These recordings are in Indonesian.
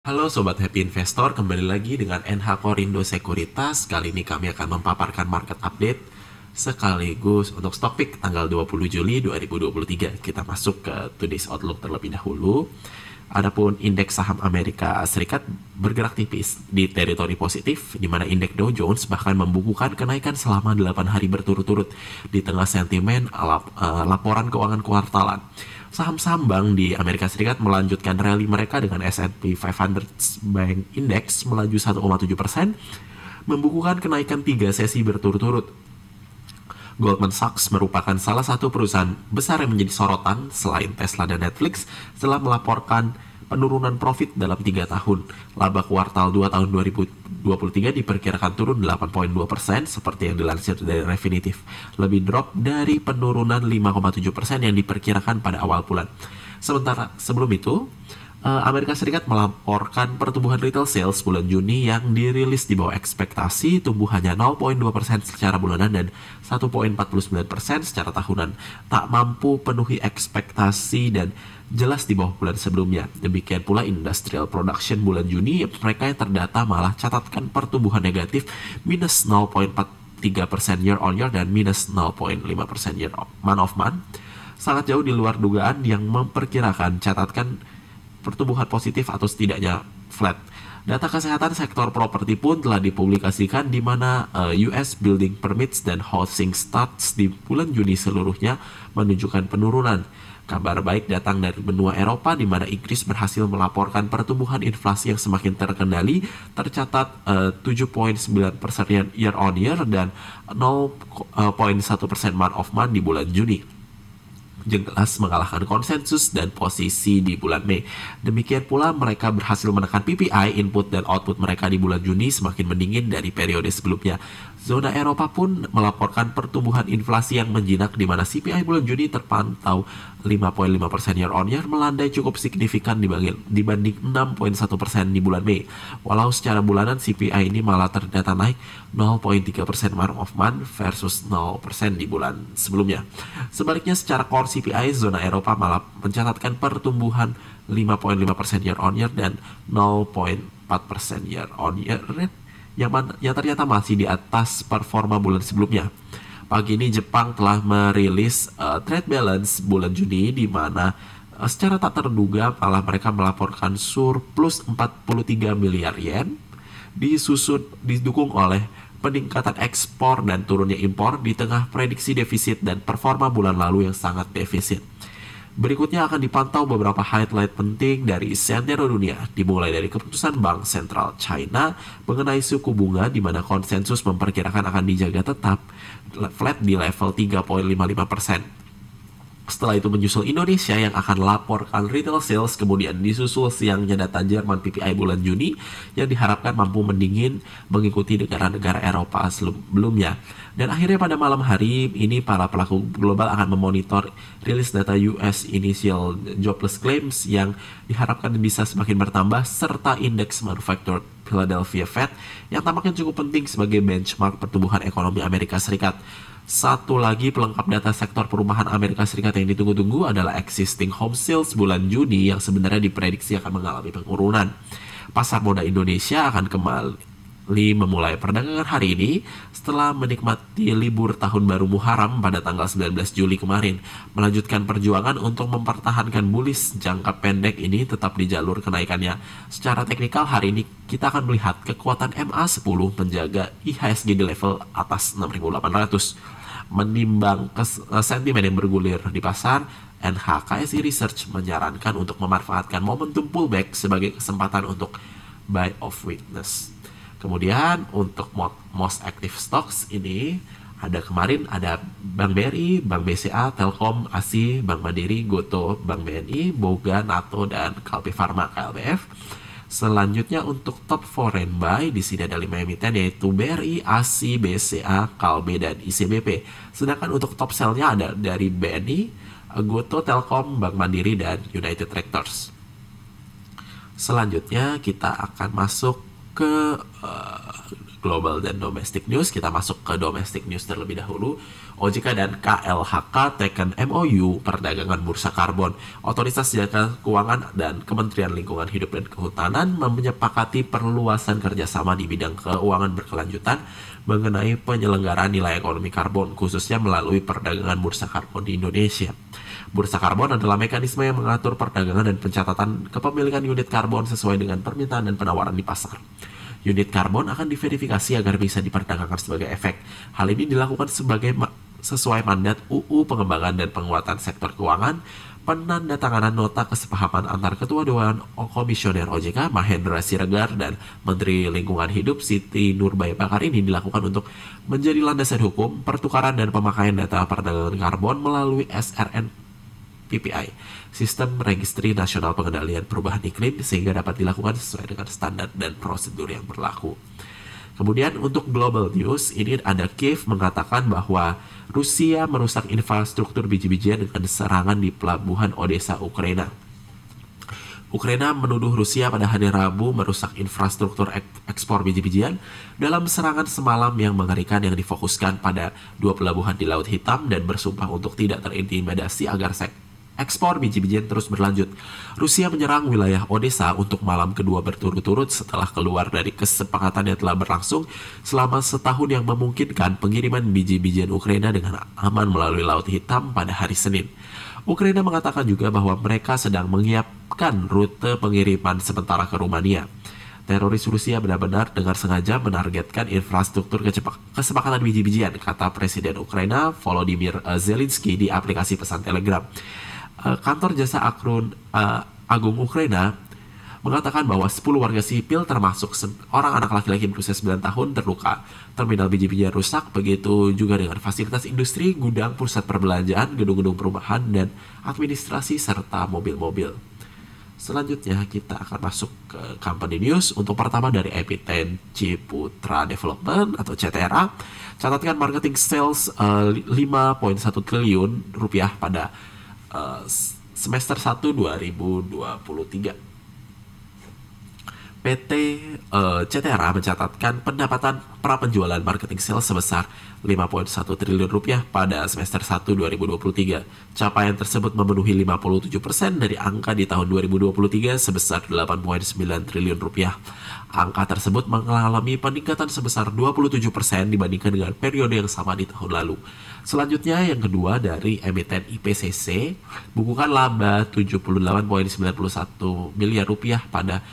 Halo Sobat Happy Investor, kembali lagi dengan NH Korindo Sekuritas. Kali ini kami akan memaparkan market update sekaligus untuk stock pick tanggal 20 Juli 2023. Kita masuk ke today's outlook terlebih dahulu. Adapun indeks saham Amerika Serikat bergerak tipis di teritori positif, di mana indeks Dow Jones bahkan membukukan kenaikan selama 8 hari berturut-turut di tengah sentimen laporan keuangan kuartalan. Saham-saham bank di Amerika Serikat melanjutkan rally mereka dengan S&P 500 Bank Index melaju 1,7%, membukukan kenaikan 3 sesi berturut-turut. Goldman Sachs merupakan salah satu perusahaan besar yang menjadi sorotan selain Tesla dan Netflix setelah melaporkan penurunan profit dalam 3 tahun. Laba kuartal 2 tahun 2023 diperkirakan turun 8,2% seperti yang dilansir dari Refinitiv. Lebih drop dari penurunan 5,7% yang diperkirakan pada awal bulan. Sementara sebelum itu, Amerika Serikat melaporkan pertumbuhan retail sales bulan Juni yang dirilis di bawah ekspektasi, tumbuh hanya 0,2% secara bulanan dan 1,49% secara tahunan. Tak mampu penuhi ekspektasi dan jelas di bawah bulan sebelumnya. Demikian pula industrial production bulan Juni, mereka yang terdata malah catatkan pertumbuhan negatif minus 0,43% year on year dan minus 0,5% year month of month. Sangat jauh di luar dugaan yang memperkirakan catatkan pertumbuhan positif atau setidaknya flat. Data kesehatan sektor properti pun telah dipublikasikan di mana US Building Permits dan Housing Starts di bulan Juni seluruhnya menunjukkan penurunan. Kabar baik datang dari benua Eropa di mana Inggris berhasil melaporkan pertumbuhan inflasi yang semakin terkendali, tercatat 7,9% year on year dan 0,1% month of month di bulan Juni, jelas mengalahkan konsensus dan posisi di bulan Mei. Demikian pula mereka berhasil menekan PPI, input dan output mereka di bulan Juni semakin mendingin dari periode sebelumnya. Zona Eropa pun melaporkan pertumbuhan inflasi yang menjinak di mana CPI bulan Juni terpantau 5,5% year on year, melandai cukup signifikan dibanding 6,1% di bulan Mei. Walau secara bulanan CPI ini malah terdata naik 0,3% month of month versus 0% di bulan sebelumnya. Sebaliknya secara core CPI, zona Eropa malah mencatatkan pertumbuhan 5,5% year on year dan 0,4% year on year yang ternyata masih di atas performa bulan sebelumnya. Pagi ini Jepang telah merilis trade balance bulan Juni di mana secara tak terduga malah mereka melaporkan surplus 43 miliar yen, didukung oleh peningkatan ekspor dan turunnya impor di tengah prediksi defisit dan performa bulan lalu yang sangat defisit. Berikutnya akan dipantau beberapa highlight penting dari sentero dunia, dimulai dari keputusan Bank Sentral China mengenai suku bunga di mana konsensus memperkirakan akan dijaga tetap flat di level 3,55%. Setelah itu menyusul Indonesia yang akan laporkan retail sales, kemudian disusul siangnya data Jerman PPI bulan Juni yang diharapkan mampu mendingin mengikuti negara-negara Eropa sebelumnya. Dan akhirnya pada malam hari ini para pelaku global akan memonitor rilis data US Initial Jobless Claims yang diharapkan bisa semakin bertambah, serta indeks manufactured Philadelphia Fed yang tampaknya cukup penting sebagai benchmark pertumbuhan ekonomi Amerika Serikat. Satu lagi pelengkap data sektor perumahan Amerika Serikat yang ditunggu-tunggu adalah existing home sales bulan Juni yang sebenarnya diprediksi akan mengalami penurunan. Pasar modal Indonesia akan kembali memulai perdagangan hari ini setelah menikmati libur tahun baru Muharram pada tanggal 19 Juli kemarin. Melanjutkan perjuangan untuk mempertahankan bullish jangka pendek ini tetap di jalur kenaikannya. Secara teknikal hari ini kita akan melihat kekuatan MA10 menjaga IHSG di level atas 6.800. Menimbang sentimen yang bergulir di pasar, NHKSI Research menyarankan untuk memanfaatkan momentum pullback sebagai kesempatan untuk buy of weakness. Kemudian untuk most active stocks ini kemarin ada Bank BRI, Bank BCA, Telkom, ASI, Bank Mandiri, Goto, Bank BNI, Boga, NATO, dan Kalbe Pharma KLBF. Selanjutnya untuk top foreign buy di sini ada 5 emiten yaitu BRI, ASI, BCA, Kalbe, dan ICBP. Sedangkan untuk top sell-nya ada dari BNI, Goto, Telkom, Bank Mandiri, dan United Tractors. Selanjutnya kita akan masuk ke global dan domestic news. Kita masuk ke domestic news terlebih dahulu. OJK dan KLHK teken MOU perdagangan bursa karbon. Otoritas Jasa Keuangan dan Kementerian Lingkungan Hidup dan Kehutanan menyepakati perluasan kerjasama di bidang keuangan berkelanjutan mengenai penyelenggaraan nilai ekonomi karbon, khususnya melalui perdagangan bursa karbon di Indonesia. Bursa karbon adalah mekanisme yang mengatur perdagangan dan pencatatan kepemilikan unit karbon sesuai dengan permintaan dan penawaran di pasar. Unit karbon akan diverifikasi agar bisa diperdagangkan sebagai efek. Hal ini dilakukan sesuai mandat UU Pengembangan dan Penguatan Sektor Keuangan. Penandatanganan nota kesepahaman antar Ketua Dewan Komisioner OJK Mahendra Siregar dan Menteri Lingkungan Hidup Siti Nurbaya Bakar ini dilakukan untuk menjadi landasan hukum pertukaran dan pemakaian data perdagangan karbon melalui SRN PPI, Sistem Registri Nasional Pengendalian Perubahan Iklim, sehingga dapat dilakukan sesuai dengan standar dan prosedur yang berlaku. Kemudian untuk global news, ini ada Kiev mengatakan bahwa Rusia merusak infrastruktur biji-bijian dengan serangan di pelabuhan Odessa, Ukraina. Ukraina menuduh Rusia pada hari Rabu merusak infrastruktur ekspor biji-bijian dalam serangan semalam yang mengerikan yang difokuskan pada 2 pelabuhan di Laut Hitam dan bersumpah untuk tidak terintimidasi agar ekspor biji-bijian terus berlanjut. Rusia menyerang wilayah Odessa untuk malam kedua berturut-turut setelah keluar dari kesepakatan yang telah berlangsung selama setahun yang memungkinkan pengiriman biji-bijian Ukraina dengan aman melalui Laut Hitam pada hari Senin. Ukraina mengatakan juga bahwa mereka sedang menyiapkan rute pengiriman sementara ke Rumania. Teroris Rusia benar-benar dengan sengaja menargetkan infrastruktur kesepakatan biji-bijian, kata Presiden Ukraina Volodymyr Zelensky di aplikasi pesan Telegram. Kantor Jasa Agung Ukraina mengatakan bahwa 10 warga sipil termasuk orang anak laki-laki berusia 9 tahun terluka. Terminal biji-bijian rusak, begitu juga dengan fasilitas industri, gudang, pusat perbelanjaan, gedung-gedung perumahan, dan administrasi, serta mobil-mobil. Selanjutnya kita akan masuk ke company news. Untuk pertama dari Emiten Ciputra Development atau CTRA, catatkan marketing sales 5,1 triliun rupiah pada semester 1 2023. PT CTRA mencatatkan pendapatan prapenjualan marketing sales sebesar 5,1 triliun rupiah pada semester 1 2023. Capaian tersebut memenuhi 57% dari angka di tahun 2023 sebesar 8,9 triliun rupiah. Angka tersebut mengalami peningkatan sebesar 27% dibandingkan dengan periode yang sama di tahun lalu. Selanjutnya yang kedua dari emiten IPCC, bukukan laba 78,91 miliar rupiah pada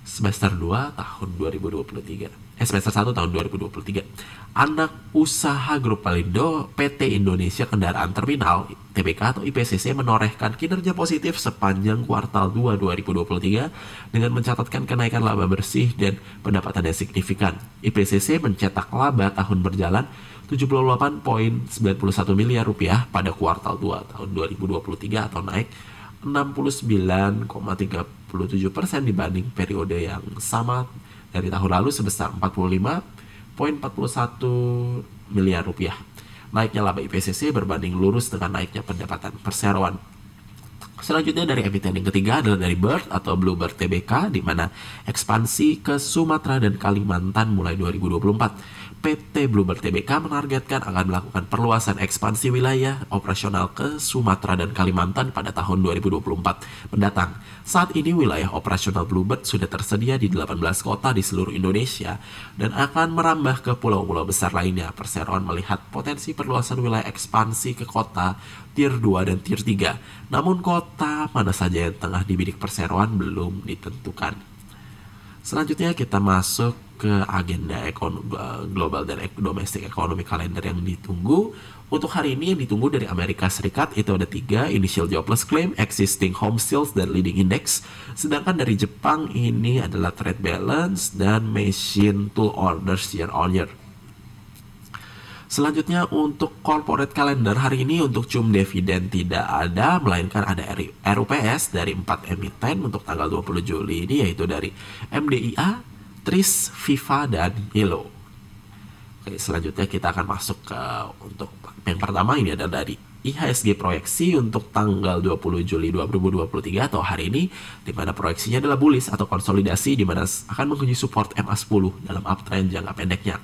semester 2 tahun 2023. Semester 1 tahun 2023. Anak usaha Grup Pelindo PT Indonesia Kendaraan Terminal TBK atau IPCC menorehkan kinerja positif sepanjang kuartal 2 2023 dengan mencatatkan kenaikan laba bersih dan pendapatan yang signifikan. IPCC mencetak laba tahun berjalan 78,91 miliar rupiah pada kuartal 2 tahun 2023 atau naik 69,37% dibanding periode yang sama dari tahun lalu sebesar 45,41 miliar rupiah. Naiknya laba IPCC berbanding lurus dengan naiknya pendapatan perseroan. Selanjutnya dari emiten yang ketiga adalah dari Bird atau Bluebird Tbk, di mana ekspansi ke Sumatera dan Kalimantan mulai 2024. PT Bluebird Tbk menargetkan akan melakukan perluasan ekspansi wilayah operasional ke Sumatera dan Kalimantan pada tahun 2024 mendatang. Saat ini wilayah operasional Bluebird sudah tersedia di 18 kota di seluruh Indonesia dan akan merambah ke pulau-pulau besar lainnya. Perseroan melihat potensi perluasan wilayah ekspansi ke kota Tier 2 dan Tier 3. Namun kota mana saja yang tengah dibidik perseroan belum ditentukan. Selanjutnya kita masuk ke agenda global dan domestic economic calendar yang ditunggu. Untuk hari ini yang ditunggu dari Amerika Serikat itu ada 3, initial jobless claim, existing home sales, dan leading index. Sedangkan dari Jepang ini adalah trade balance dan machine tool orders year on year. Selanjutnya untuk corporate calendar hari ini untuk cum dividen tidak ada, melainkan ada RUPS dari 4 emiten untuk tanggal 20 Juli ini, yaitu dari MDIA, Tris, Viva, dan Yellow. Oke, selanjutnya kita akan masuk ke untuk yang pertama ini ada dari IHSG proyeksi untuk tanggal 20 Juli 2023 atau hari ini, di mana proyeksinya adalah bullish atau konsolidasi, di mana akan menguji support MA10 dalam uptrend jangka pendeknya.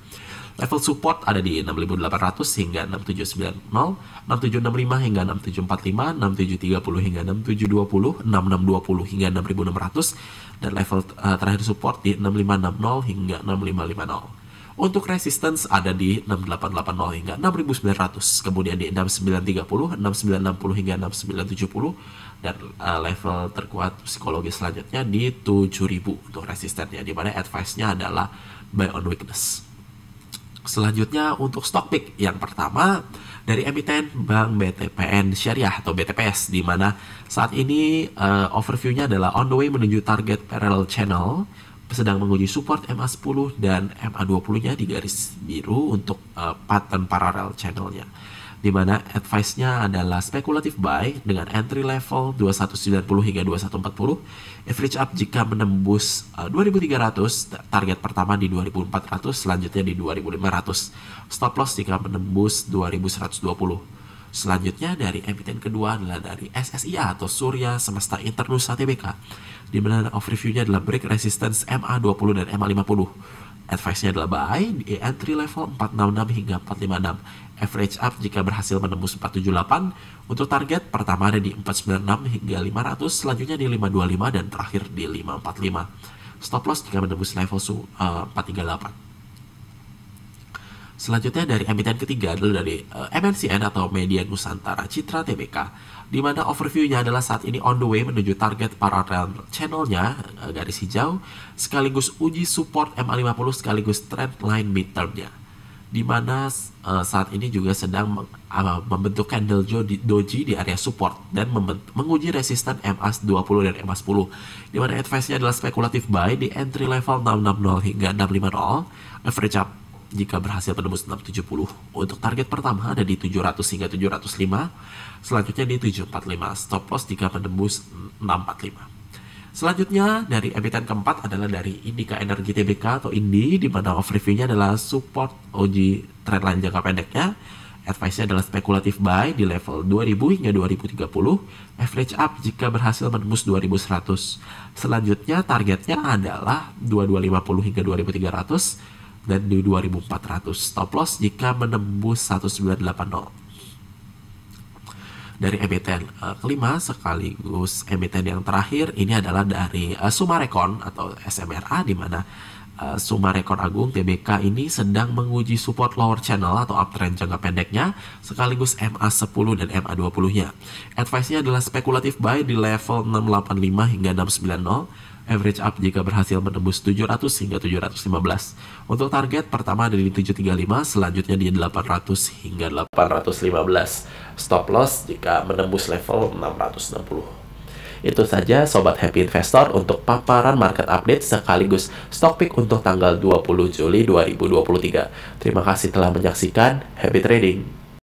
Level support ada di 6.800 hingga 6.790, 6.765 hingga 6.745, 6.730 hingga 6.720, 6.620 hingga 6.600, dan level terakhir support di 6.560 hingga 6.550. Untuk resistance ada di 6880 hingga 6900, kemudian di 6930, 6960 hingga 6970, dan level terkuat psikologis selanjutnya di 7000 untuk resistennya, di mana advice-nya adalah buy on weakness. Selanjutnya untuk stock pick yang pertama dari emiten Bank BTPN Syariah atau BTPS, di mana saat ini overview-nya adalah on the way menuju target parallel channel, sedang menguji support MA10 dan MA20-nya di garis biru untuk pattern parallel channel-nya, di mana advice-nya adalah speculative buy dengan entry level 2190 hingga 2140, average up jika menembus 2300, target pertama di 2400, selanjutnya di 2500, stop loss jika menembus 2120. Selanjutnya dari emiten kedua adalah dari SSIA atau Surya Semesta Internusa Tbk, di mana overview-nya adalah break resistance MA20 dan MA50. Advice-nya adalah buy di entry level 466 hingga 456. Average up jika berhasil menembus 478. Untuk target pertama ada di 496 hingga 500, selanjutnya di 525 dan terakhir di 545. Stop loss jika menembus level 438. Selanjutnya dari emiten ketiga adalah dari MNCN atau Media Nusantara Citra Tbk, di mana overview-nya adalah saat ini on the way menuju target parallel channel-nya garis hijau, sekaligus uji support MA50 sekaligus trend line midterm-nya, di mana saat ini juga sedang membentuk candle doji di area support dan menguji resisten MA20 dan MA10, di mana advice-nya adalah speculative buy di entry level 660 hingga 650, average up jika berhasil menembus 670. Untuk target pertama ada di 700 hingga 705, selanjutnya di 745, stop loss jika menembus 645. Selanjutnya dari emiten keempat adalah dari Indika Energi Tbk atau INDI, di mana overview-nya adalah support uji trendline jangka pendeknya. Advice-nya adalah speculative buy di level 2000 hingga 2030, average up jika berhasil menembus 2100. Selanjutnya targetnya adalah 2250 hingga 2300 dan di 2400, stop loss jika menembus 1980. Dari emiten kelima sekaligus emiten yang terakhir ini adalah dari Sumarekon atau SMRA, di mana Sumarekon Agung Tbk ini sedang menguji support lower channel atau uptrend jangka pendeknya sekaligus MA10 dan MA20-nya. Advice-nya adalah speculative buy di level 685 hingga 690, average up jika berhasil menembus 700 hingga 715. Untuk target pertama ada di 735, selanjutnya di 800 hingga 815. Stop loss jika menembus level 660. Itu saja Sobat Happy Investor untuk paparan market update sekaligus stock pick untuk tanggal 20 Juli 2023. Terima kasih telah menyaksikan. Happy trading!